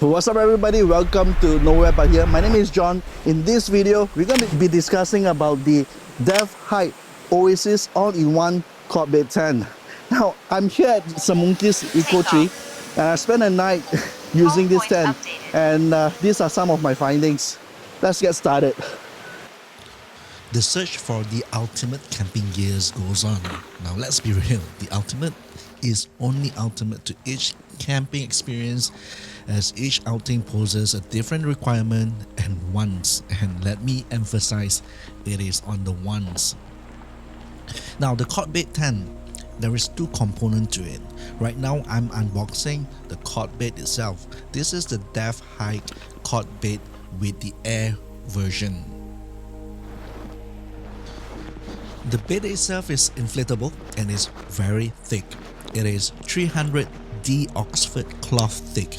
What's up everybody, welcome to Nowhere But Here. My name is John. In this video, we're going to be discussing about the Defthike Oasis All-in-One Cotbed Tent. Now, I'm here at Samungkis Eco Tree and I spent a night using this tent and these are some of my findings. Let's get started. The search for the ultimate camping gears goes on. Now let's be real, the ultimate is only ultimate to each camping experience, as each outing poses a different requirement and wants, and let me emphasize, it is on the wants. Now the Cotbed tent, there is two components to it. Right now I'm unboxing the Cotbed itself. This is the Defthike Cotbed with the air version. The bed itself is inflatable and is very thick. It is 300D Oxford cloth thick,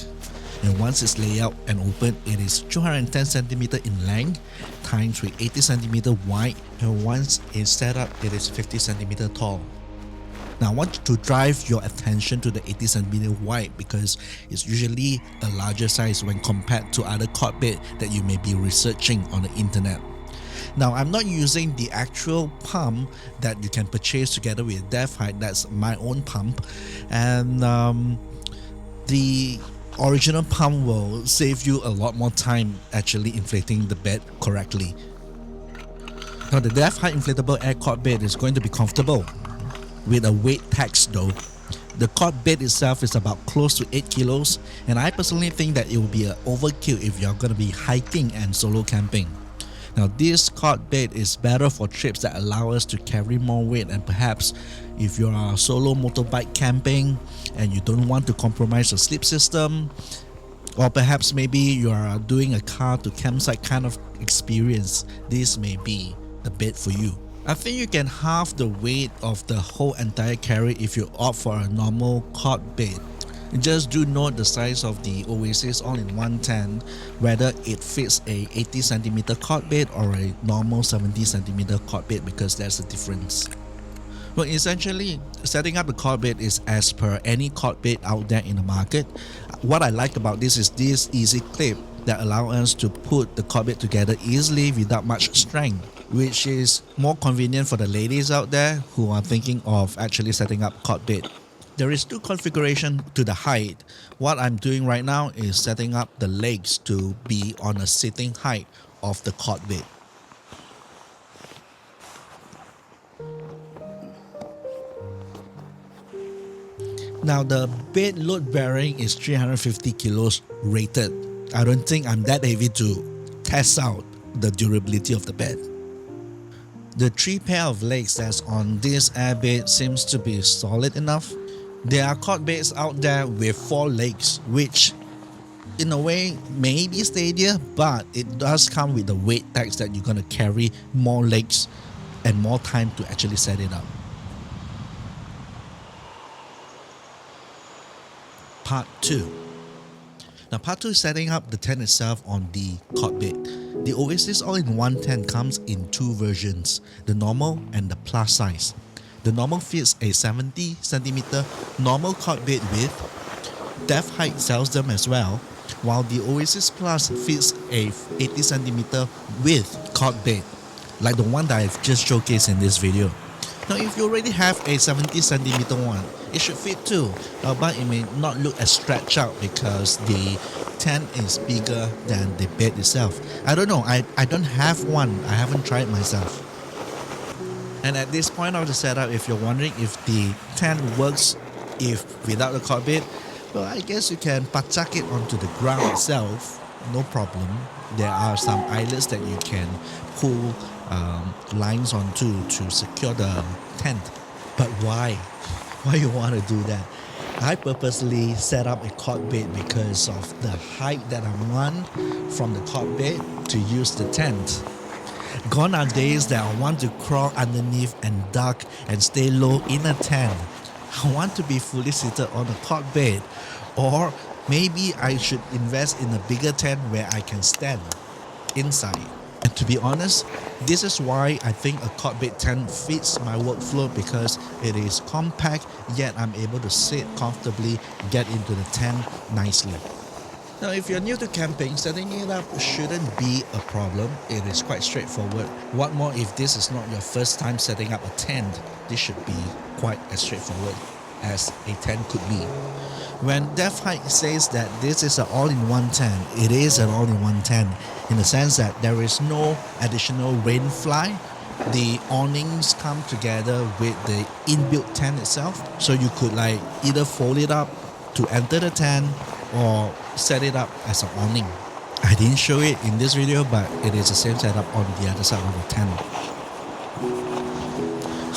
and once it's laid out and open, it is 210 cm in length times with 80 cm wide, and once it's set up, it is 50 cm tall. Now I want to drive your attention to the 80 cm wide because it's usually a larger size when compared to other cot bed that you may be researching on the internet. Now I'm not using the actual pump that you can purchase together with Defthike. That's my own pump, and the original pump will save you a lot more time actually inflating the bed correctly. Now the Defthike inflatable air cot bed is going to be comfortable with a weight tax though. The cot bed itself is about close to 8 kilos, and I personally think that it will be an overkill if you're going to be hiking and solo camping. Now this cot bed is better for trips that allow us to carry more weight, and perhaps if you are solo motorbike camping and you don't want to compromise your sleep system, or perhaps maybe you are doing a car to campsite kind of experience, this may be the bed for you. I think you can halve the weight of the whole entire carry if you opt for a normal cot bed. Just do note the size of the Oasis All-in-One tent, whether it fits a 80 cm cot bed or a normal 70 cm cot bed, because there's a difference. Well, essentially, setting up the cot bed is as per any cot bed out there in the market. What I like about this is this easy clip that allows us to put the cot bed together easily without much strength, which is more convenient for the ladies out there who are thinking of actually setting up cot bed. There is two configurations to the height. What I'm doing right now is setting up the legs to be on a sitting height of the cot bed. Now the bed load bearing is 350 kilos rated. I don't think I'm that heavy to test out the durability of the bed. The 3 pair of legs that's on this air bed seems to be solid enough. There are cot beds out there with 4 legs, which in a way may be steadier, but it does come with the weight tax that you're going to carry more legs and more time to actually set it up. Part 2. Now part 2 is setting up the tent itself on the cot bed. The Oasis All-in-One tent comes in 2 versions, the normal and the plus size. The normal fits a 70 cm normal cot bed width. Defthike sells them as well, while the Oasis Plus fits a 80 cm width cot bed, like the one that I've just showcased in this video. Now if you already have a 70 cm one, it should fit too, but it may not look as stretched out because the tent is bigger than the bed itself. I don't know, I don't have one, I haven't tried myself. And at this point of the setup, if you're wondering if the tent works without the cot bed, well, I guess you can pachak it onto the ground itself, no problem. There are some eyelets that you can pull lines onto to secure the tent. But why? Why you want to do that? I purposely set up a cot bed because of the height that I'm on from the cot bed to use the tent. Gone are days that I want to crawl underneath and duck and stay low in a tent. I want to be fully seated on a cot bed, or maybe I should invest in a bigger tent where I can stand inside. And to be honest, this is why I think a cot bed tent fits my workflow, because it is compact yet I'm able to sit comfortably, get into the tent nicely. Now, if you're new to camping, setting it up shouldn't be a problem. It is quite straightforward. What more if this is not your first time setting up a tent? This should be quite as straightforward as a tent could be. When Defthike says that this is an all-in-one tent, it is an all-in-one tent in the sense that there is no additional rain fly. The awnings come together with the inbuilt tent itself, so you could like either fold it up to enter the tent or set it up as an awning. I didn't show it in this video, but it is the same setup on the other side of the tent.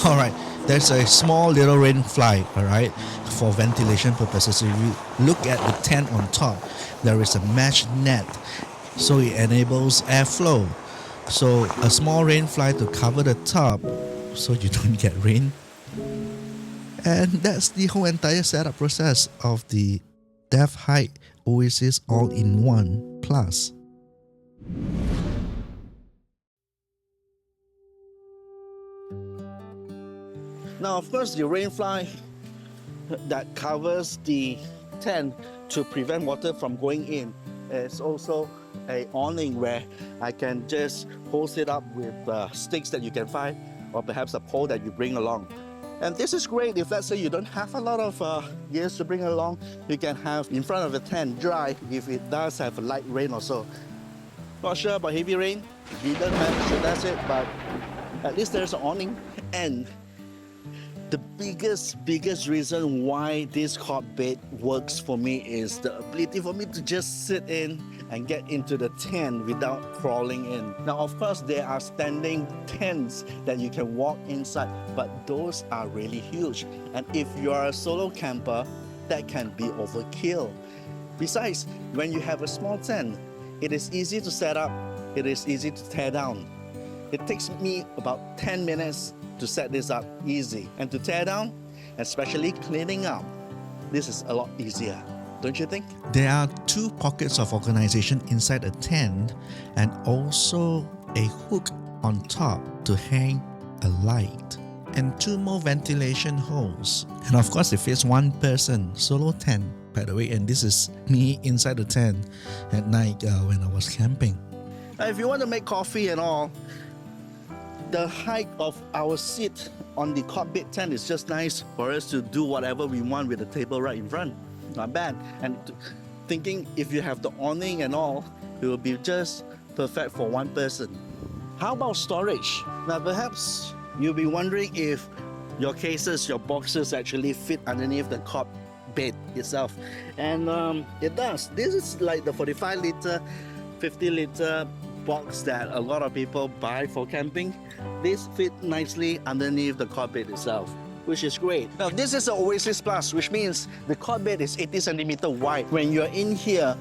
Alright, there's a small little rain fly, alright, for ventilation purposes. If you look at the tent on top, there is a mesh net, so it enables airflow. So a small rain fly to cover the top so you don't get rain. And that's the whole entire setup process of the Defthike Oasis All-in-One Plus. Now, of course, the rain fly that covers the tent to prevent water from going in is also an awning where I can just post it up with sticks that you can find, or perhaps a pole that you bring along. And this is great if, let's say, you don't have a lot of gears to bring along. You can have in front of the tent dry if it does have a light rain or so. Not sure about heavy rain, didn't manage to test it, but at least there's an awning. And the biggest reason why this cot bed works for me is the ability for me to just sit in and get into the tent without crawling in. Now, of course, there are standing tents that you can walk inside, but those are really huge. And if you are a solo camper, that can be overkill. Besides, when you have a small tent, it is easy to set up, it is easy to tear down. It takes me about 10 minutes to set this up easy, and to tear down, especially cleaning up, this is a lot easier, don't you think? There are two pockets of organization inside a tent and also a hook on top to hang a light, and two more ventilation holes. And of course, it fits one person, solo tent, by the way, and this is me inside the tent at night when I was camping. If you want to make coffee and all, the height of our seat on the cot bed tent is just nice for us to do whatever we want with the table right in front. Not bad. And thinking if you have the awning and all, it will be just perfect for one person. How about storage? Now perhaps you'll be wondering if your cases, your boxes actually fit underneath the cot bed itself. And it does. This is like the 45 liter, 50 liter box that a lot of people buy for camping. This fit nicely underneath the cot bed itself, which is great. Now this is the Oasis Plus, which means the cot bed is 80 centimeter wide. When you're in here,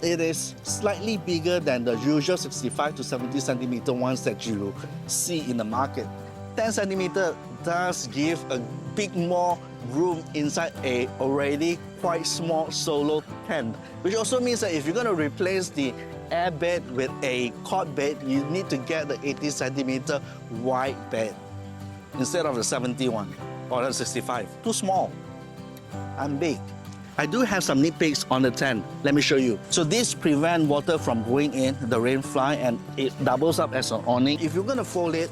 it is slightly bigger than the usual 65 to 70 centimeter ones that you see in the market. 10 centimeter does give a bit more room inside a already quite small solo tent, which also means that if you're going to replace the air bed with a cot bed, you need to get the 80 centimeter wide bed instead of the 71 or the 65. Too small. I'm big. I do have some nitpicks on the tent. Let me show you. So this prevents water from going in, the rain fly, and it doubles up as an awning. If you're going to fold it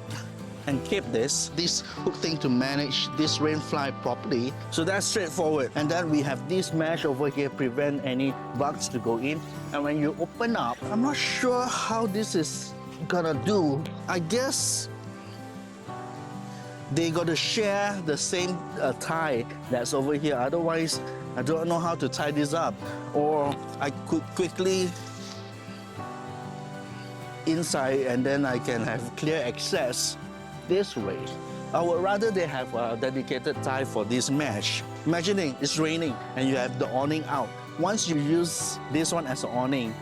and keep this hook thing to manage this rain fly properly, so that's straightforward. And then we have this mesh over here, prevent any bugs to go in. And when you open up, I'm not sure how this is gonna do. I guess they got to share the same tie that's over here. Otherwise, I don't know how to tie this up. Or I could quickly inside and then I can have clear access this way. I would rather they have a dedicated tie for this mesh. Imagining it's raining and you have the awning out. Once you use this one as an awning,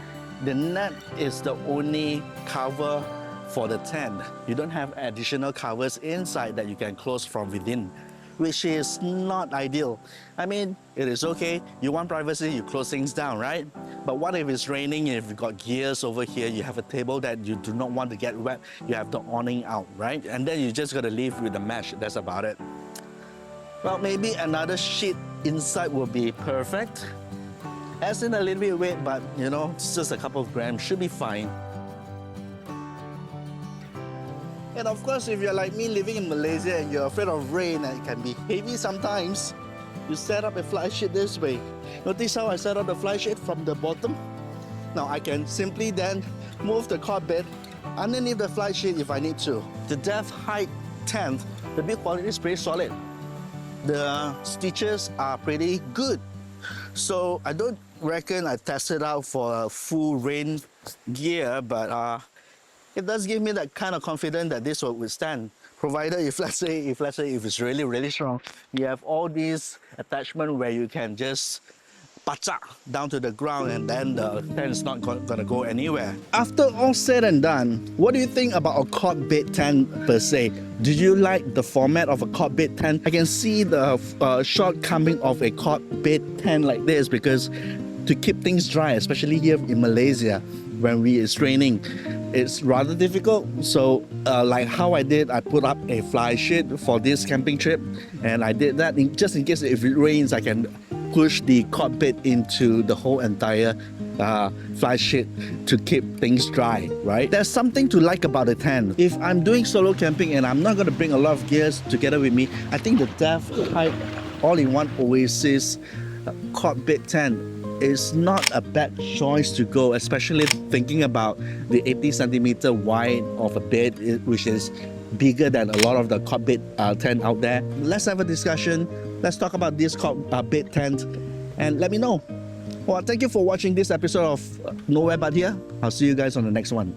the net is the only cover for the tent. You don't have additional covers inside that you can close from within, which is not ideal. I mean, it is okay. You want privacy, you close things down, right? But what if it's raining, if you've got gears over here, you have a table that you do not want to get wet, you have the awning out, right? And then you just gotta leave with the mesh, that's about it. Well, maybe another sheet inside will be perfect. Adds in a little bit of weight, but you know, it's just a couple of grams, should be fine. And of course, if you're like me living in Malaysia and you're afraid of rain and it can be heavy sometimes, you set up a fly sheet this way. Notice how I set up the fly sheet from the bottom? Now I can simply then move the cot bed underneath the fly sheet if I need to. The Defthike tent, the build quality is pretty solid. The stitches are pretty good. So I don't reckon I tested out for a full rain gear, but it does give me that kind of confidence that this will withstand. Provided if let's say if it's really strong, you have all these attachments where you can just pachak down to the ground and then the tent is not gonna go anywhere. After all said and done, what do you think about a cot bed tent per se? Did you like the format of a cot bed tent? I can see the shortcoming of a cot bed tent like this because to keep things dry, especially here in Malaysia when it's raining, it's rather difficult. So like how I did, I put up a fly sheet for this camping trip, and I did that just in case if it rains, I can push the cot bed into the whole entire fly sheet to keep things dry, right? There's something to like about the tent. If I'm doing solo camping and I'm not going to bring a lot of gears together with me, I think the Defthike All-in-One Oasis Cotbed Tent is not a bad choice to go, especially thinking about the 80 centimeter wide of a bed, which is bigger than a lot of the cot bed tent out there. Let's have a discussion. Let's talk about this cot bed tent and let me know. Well, thank you for watching this episode of Nowhere But Here. I'll see you guys on the next one.